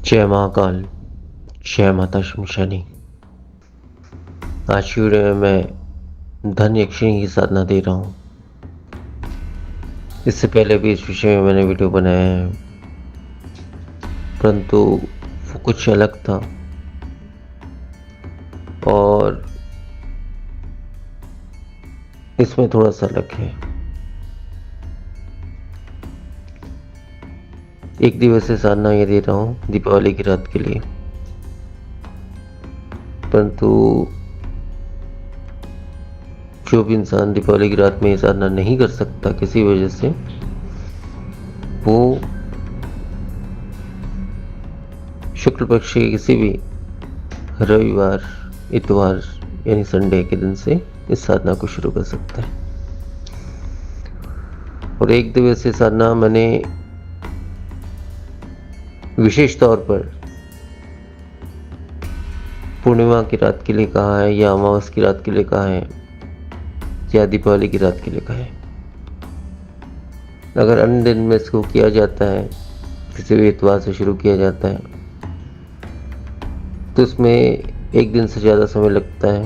जय महाकाल, जय माता शमशानी। आज की वीडियो में मैं धन यक्षिणी की साधना दे रहा हूँ। इससे पहले भी इस विषय में मैंने वीडियो बनाया है, परंतु वो कुछ अलग था और इसमें थोड़ा सा अलग है। एक दिवसीय साधना ये दे रहा हूँ दीपावली की रात के लिए, परंतु जो भी इंसान दीपावली की रात में ये साधना नहीं कर सकता किसी वजह से, वो शुक्ल पक्ष के किसी भी रविवार, इतवार यानी संडे के दिन से इस साधना को शुरू कर सकता है। और एक दिवसीय साधना मैंने विशेष तौर पर पूर्णिमा की रात के लिए कहा है, या अमावस की रात के लिए कहा है, या दीपावली की रात के लिए कहा है। अगर अन्य दिन में इसको किया जाता है, किसी भी इतवार से शुरू किया जाता है, तो इसमें एक दिन से ज़्यादा समय लगता है,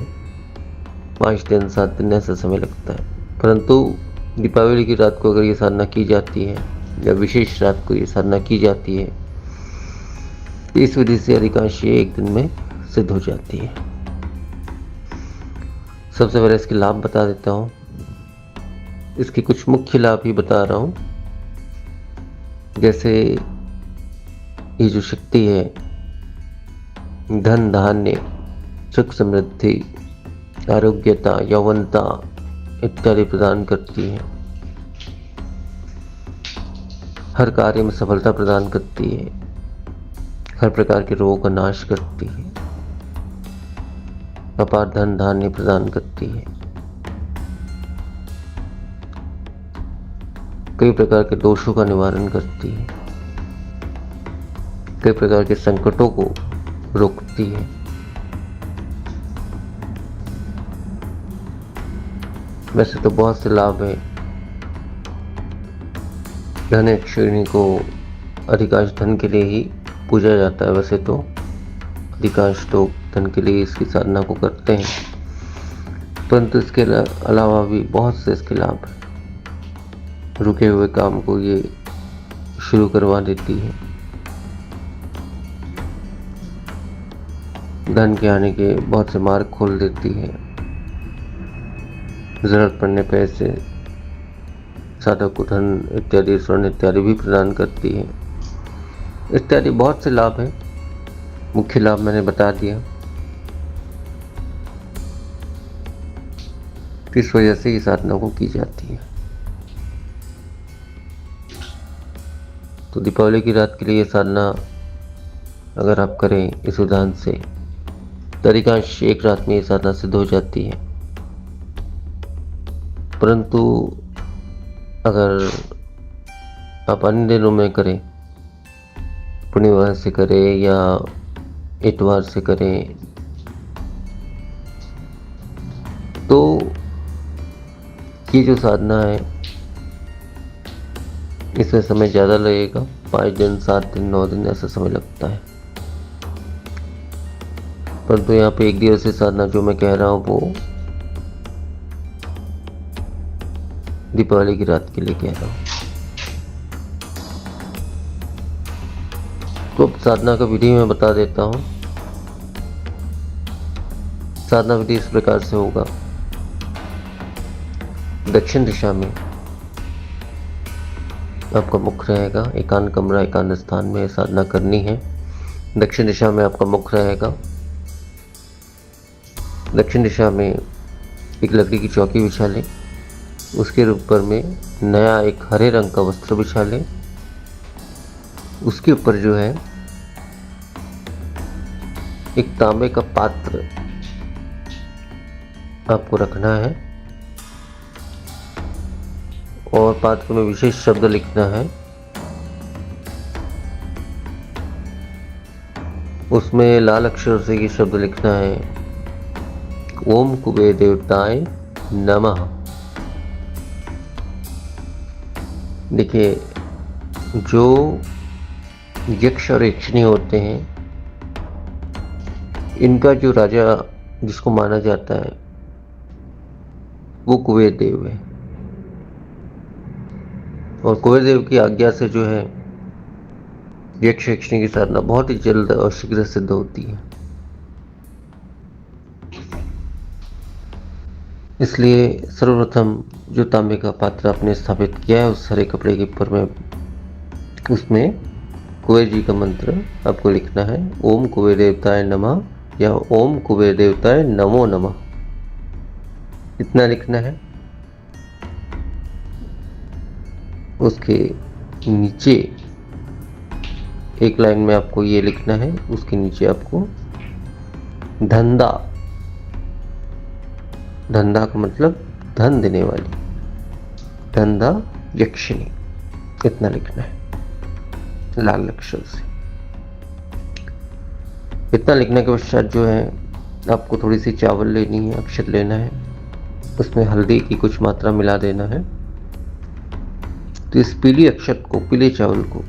5 दिन 7 दिन ऐसा समय लगता है। परंतु दीपावली की रात को अगर ये साधना की जाती है, या विशेष रात को ये साधना की जाती है, इस विधि से अधिकांश ये एक दिन में सिद्ध हो जाती है। सबसे पहले इसके लाभ बता देता हूँ। इसके कुछ मुख्य लाभ ही बता रहा हूँ। जैसे ये जो शक्ति है, धन धान्य, सुख समृद्धि, आरोग्यता, यौवनता इत्यादि प्रदान करती है। हर कार्य में सफलता प्रदान करती है। हर प्रकार के रोगों का नाश करती है। अपार धन धान्य प्रदान करती है। कई प्रकार के दोषों का निवारण करती है। कई प्रकार के संकटों को रोकती है। वैसे तो बहुत से लाभ हैं। धन यक्षिणी को अधिकांश धन के लिए ही पूजा जाता है। वैसे तो अधिकांश लोग धन के लिए इसकी साधना को करते हैं, परंतु इसके अलावा भी बहुत से इसके लाभ हैं। रुके हुए काम को ये शुरू करवा देती है। धन के आने के बहुत से मार्ग खोल देती है। जरूरत पड़ने पर ऐसे साधक को धन इत्यादि, स्वर्ण इत्यादि भी प्रदान करती है। इत्यादि बहुत से लाभ हैं। मुख्य लाभ मैंने बता दिया। इस वजह से इस साधना को की जाती है। तो दीपावली की रात के लिए ये साधना अगर आप करें इस विधान से, तो अधिकांश एक रात में ये साधना सिद्ध हो जाती है। परंतु अगर आप अन्य दिनों में करें, पूर्णिमा से करें या इतवार से करें, तो ये जो साधना है इसमें समय ज़्यादा लगेगा। 5 दिन 7 दिन 9 दिन ऐसा समय लगता है। परंतु यहाँ पे एक दिवसीय साधना जो मैं कह रहा हूँ वो दीपावली की रात के लिए कह रहा हूँ। तो अब साधना का विधि मैं बता देता हूँ। साधना विधि इस प्रकार से होगा। दक्षिण दिशा में आपका मुख रहेगा। एकांत कमरा, एकांत स्थान में साधना करनी है। दक्षिण दिशा में आपका मुख रहेगा। दक्षिण दिशा में एक लकड़ी की चौकी बिछा लें। उसके ऊपर में नया एक हरे रंग का वस्त्र बिछा लें। उसके ऊपर जो है एक तांबे का पात्र आपको रखना है, और पात्र में विशेष शब्द लिखना है। उसमें लाल अक्षर से ये शब्द लिखना है, ओम कुबेर देवताय नमः। देखिए, जो यक्ष और यक्षिणी होते हैं, इनका जो राजा जिसको माना जाता है वो कुबेर देव है। और कुबेर देव की आज्ञा से जो है यक्ष यक्षिणी की साधना बहुत ही जल्द और शीघ्र सिद्ध होती है। इसलिए सर्वप्रथम जो तांबे का पात्र आपने स्थापित किया है उस हरे कपड़े के ऊपर में उसमें कुबेर जी का मंत्र आपको लिखना है, ओम कुबेर देवताय नमः या ओम कुबेर देवताय नमो नमः, इतना लिखना है। उसके नीचे एक लाइन में आपको ये लिखना है, उसके नीचे आपको धंधा, धंधा का मतलब धन देने वाली, धंधा यक्षिणी, इतना लिखना है लाल अक्षर से। इतना लिखने के पश्चात जो है आपको थोड़ी सी चावल लेनी है, अक्षत लेना है, उसमें हल्दी की कुछ मात्रा मिला देना है। तो इस पीली अक्षत को, पीले चावल को,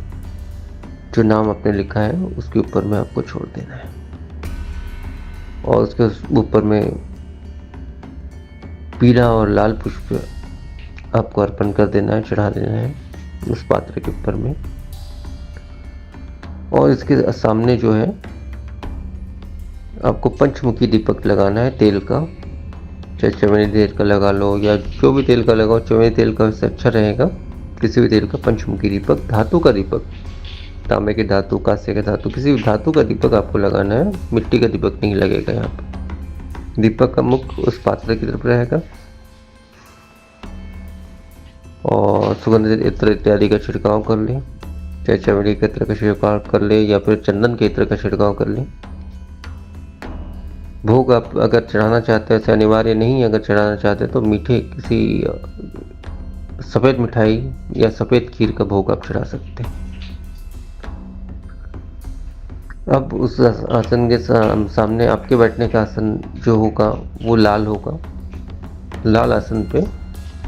जो नाम आपने लिखा है उसके ऊपर में आपको छोड़ देना है और उसके ऊपर में पीला और लाल पुष्प आपको अर्पण कर देना है, चढ़ा देना है उस पात्र के ऊपर में। और इसके सामने जो है आपको पंचमुखी दीपक लगाना है तेल का, चाहे चमेली तेल का लगा लो या जो भी तेल का लगाओ, चमेली तेल का वैसे अच्छा रहेगा, किसी भी तेल का पंचमुखी दीपक, धातु का दीपक, तांबे के धातु, कांसे के धातु, किसी भी धातु का दीपक आपको लगाना है, मिट्टी का दीपक नहीं लगेगा। यहाँ पर दीपक का मुख उस पात्र की तरफ रहेगा और सुगंधित इत्र इत्यादि का छिड़काव कर लें, चाहे चमेली के इत्र का छिड़काव कर ले या फिर चंदन के इत्र का छिड़काव कर लें। भोग आप अगर चढ़ाना चाहते हैं, ऐसे अनिवार्य नहीं है, अगर चढ़ाना चाहते हैं तो मीठे किसी सफ़ेद मिठाई या सफ़ेद खीर का भोग आप चढ़ा सकते हैं। अब उस आसन के सामने आपके बैठने का आसन जो होगा वो लाल होगा, लाल आसन पे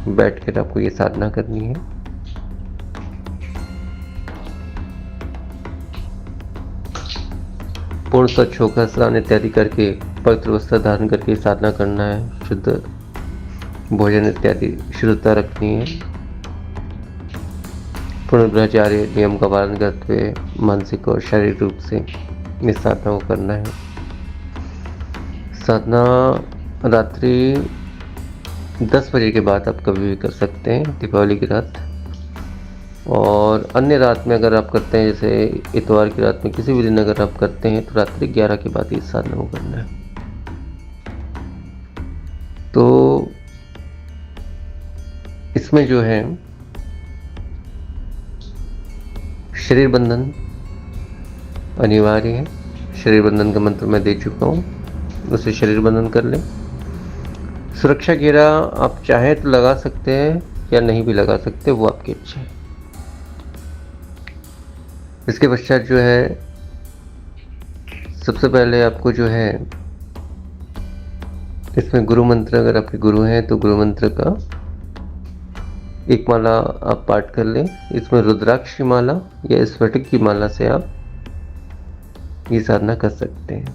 बैठ कर आपको ये साधना करनी है। पूर्ण स्वच्छ होकर स्नान इत्यादि करके पवित्र वस्त्र धारण करके साधना करना है, शुद्ध भोजन इत्यादि शुद्धता रखनी है, पूर्ण ब्रह्मचार्य नियम का पालन करते हुए मानसिक और शारीरिक रूप से इस साधना को करना है। साधना रात्रि 10 बजे के बाद आप कभी भी कर सकते हैं, दीपावली की रात। और अन्य रात में अगर आप करते हैं, जैसे इतवार की रात में, किसी भी दिन अगर आप करते हैं तो रात्रि 11 के बाद इस साधना को करना है। तो इसमें जो है शरीर बंधन अनिवार्य है। शरीर बंधन का मंत्र मैं दे चुका हूँ, उसे शरीर बंधन कर लें। सुरक्षा घेरा आप चाहें तो लगा सकते हैं या नहीं भी लगा सकते, वो आपकी इच्छा है। इसके पश्चात जो है सबसे पहले आपको जो है इसमें गुरु मंत्र, अगर आपके गुरु हैं तो गुरु मंत्र का एक माला आप पाठ कर लें। इसमें रुद्राक्ष की माला या स्फटिक की माला से आप ये साधना कर सकते हैं।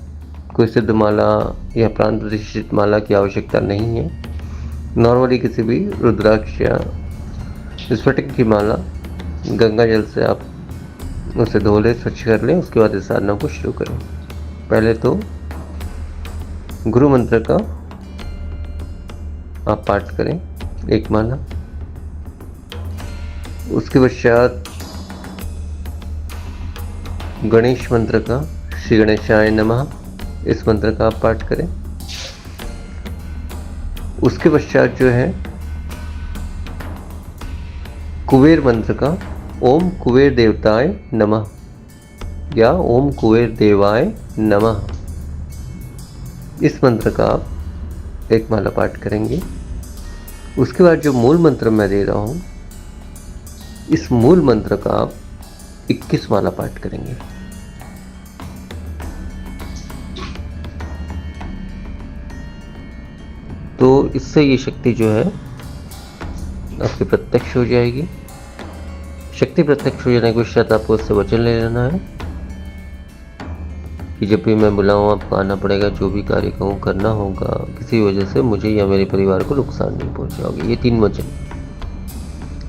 कोई सिद्ध माला या प्रांत प्रतिष्ठित माला की आवश्यकता नहीं है। नॉर्मली किसी भी रुद्राक्ष या स्फटिक की माला गंगा जल से आप उसे धो लें, स्वच्छ कर लें, उसके बाद इस साधना को शुरू करें। पहले तो गुरु मंत्र का आप पाठ करें एक माला, उसके पश्चात गणेश मंत्र का, श्री गणेशाय नमः, इस मंत्र का आप पाठ करें। उसके पश्चात जो है कुबेर मंत्र का, ओम कुबेर देवताय नमः या ओम कुबेर देवाय नमः, इस मंत्र का आप एक माला पाठ करेंगे। उसके बाद जो मूल मंत्र मैं दे रहा हूं, इस मूल मंत्र का आप 21 माला पाठ करेंगे। तो इससे ये शक्ति जो है आपके प्रत्यक्ष हो जाएगी। शक्ति प्रत्यक्ष हो जाने के पश्चात आपको उससे वचन ले लेना है कि जब भी मैं बुलाऊँ आपको आना पड़ेगा, जो भी कार्य कहूँ करना होगा, किसी वजह से मुझे या मेरे परिवार को नुकसान नहीं पहुँचाओगे। ये 3 वचन।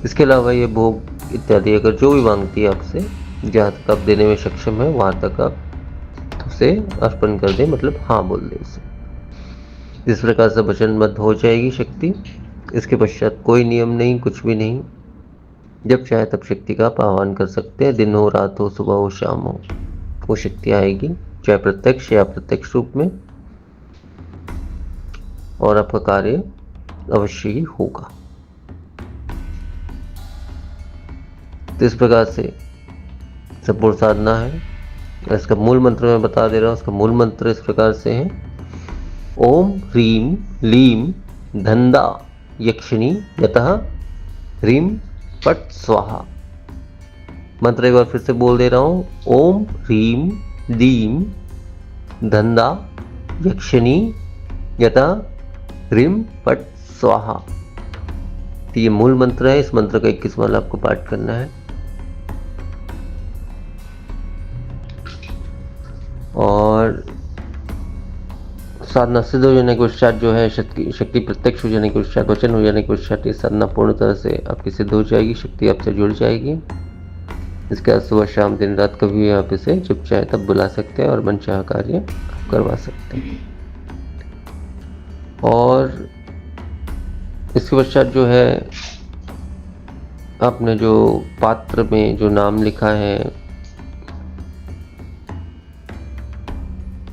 इसके अलावा ये भोग इत्यादि अगर जो भी मांगती है आपसे, जहाँ तक आप देने में सक्षम है वहाँ तक आप उसे अर्पण कर दें, मतलब हाँ बोल दें उसे। इस प्रकार से वचनबद्ध हो जाएगी शक्ति। इसके पश्चात कोई नियम नहीं, कुछ भी नहीं। जब चाहे तब शक्ति का आप आह्वान कर सकते हैं, दिन हो, रात हो, सुबह हो, शाम हो, वो शक्ति आएगी, चाहे प्रत्यक्ष या अप्रत्यक्ष रूप में, और आपका कार्य अवश्य ही होगा। तो इस प्रकार से संपूर्ण साधना है। इसका मूल मंत्र मैं बता दे रहा हूँ। इसका मूल मंत्र इस प्रकार से है: ओम ह्रीम लीम धंदा यक्षिणी यतः ह्रीम पट स्वाहा। मंत्र एक बार फिर से बोल दे रहा हूँ: ओम ह्रीम लीम धंदा यक्षिणी यतः ह्रीम पट स्वाहा। तो ये मूल मंत्र है। इस मंत्र का 21 माला आपको पाठ करना है। और साधना सिद्ध हो जाने के पश्चात जो है, शक्ति प्रत्यक्ष हो जाने के पश्चात, वचन हो जाने के पश्चात, ये साधना पूर्ण तरह से आपकी सिद्ध हो जाएगी, शक्ति आपसे जुड़ जाएगी। इसके बाद सुबह शाम दिन रात कभी भी आप इसे जब चाहे तब बुला सकते हैं और मनचाहा कार्य आप करवा सकते हैं। और इसके पश्चात जो है, आपने जो पात्र में जो नाम लिखा है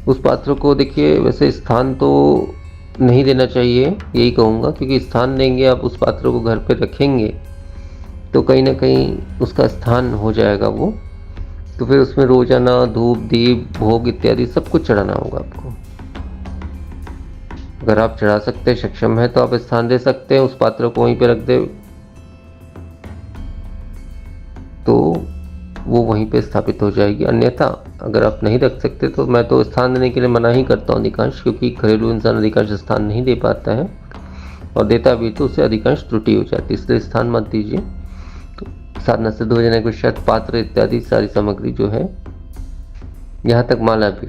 उस पात्र को देखिए, वैसे स्थान तो नहीं देना चाहिए, यही कहूँगा, क्योंकि स्थान देंगे आप उस पात्र को घर पे रखेंगे तो कहीं ना कहीं उसका स्थान हो जाएगा वो, तो फिर उसमें रोजाना धूप दीप भोग इत्यादि सब कुछ चढ़ाना होगा आपको। अगर आप चढ़ा सकते सक्षम है तो आप स्थान दे सकते हैं, उस पात्र को वहीं पे रख दे तो वो वहीं पे स्थापित हो जाएगी। अन्यथा अगर आप नहीं रख सकते तो मैं तो स्थान देने के लिए मना ही करता हूँ अधिकांश, क्योंकि घरेलू इंसान अधिकांश स्थान नहीं दे पाता है, और देता भी तो उससे अधिकांश त्रुटि हो जाती है, इसलिए स्थान मत दीजिए। तो साधना सिद्ध हो जाने के पश्चात पात्र इत्यादि सारी सामग्री जो है, यहाँ तक माला भी,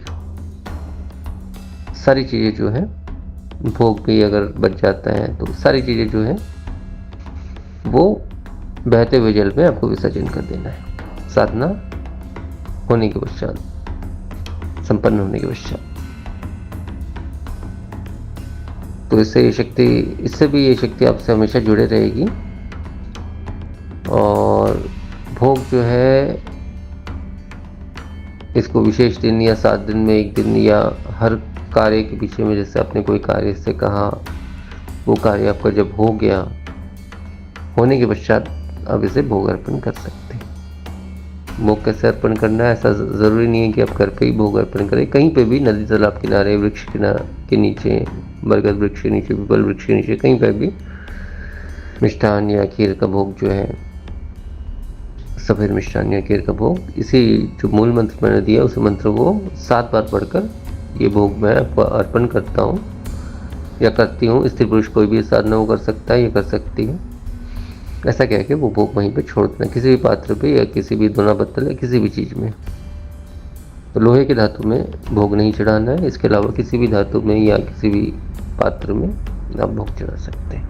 सारी चीज़ें जो है, भोग भी अगर बच जाता है तो सारी चीज़ें जो है वो बहते हुए जल में आपको विसर्जन कर देना है, साधना होने के पश्चात, संपन्न होने के पश्चात। तो इससे भी ये शक्ति आपसे हमेशा जुड़े रहेगी। और भोग जो है, इसको विशेष दिन या 7 दिन में 1 दिन या हर कार्य के पीछे में, जैसे आपने कोई कार्य से कहा, वो कार्य आपका जब हो गया, होने के पश्चात आप इसे भोग अर्पण कर सकते हैं। भोग कैसे अर्पण करना है, ऐसा ज़रूरी नहीं है कि आप घर पे ही भोग अर्पण करें। कहीं पे भी, नदी तालाब किनारे, वृक्ष के नीचे, बरगद वृक्ष के नीचे, पीपल वृक्ष के नीचे, कहीं पर भी मिष्ठान या खीर का भोग जो है, सफ़ेद मिष्ठान या खीर का भोग, इसी जो मूल मंत्र मैंने दिया उस मंत्र को 7 बार पढ़कर ये भोग मैं आपको अर्पण करता हूँ या करती हूँ। स्त्री पुरुष कोई भी साधना वो कर सकता है या कर सकती है। ऐसा कह के वो भोग वहीं पे छोड़ देना, किसी भी पात्र पे या किसी भी दोना पत्तल या किसी भी चीज़ में। तो लोहे के धातु में भोग नहीं चढ़ाना है, इसके अलावा किसी भी धातु में या किसी भी पात्र में आप भोग चढ़ा सकते हैं।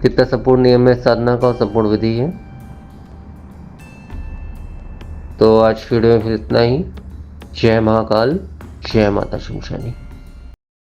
कितना संपूर्ण नियम है साधना का और संपूर्ण विधि है। तो आज वीडियो में फिर इतना ही। जय महाकाल, जय माता शमशानी।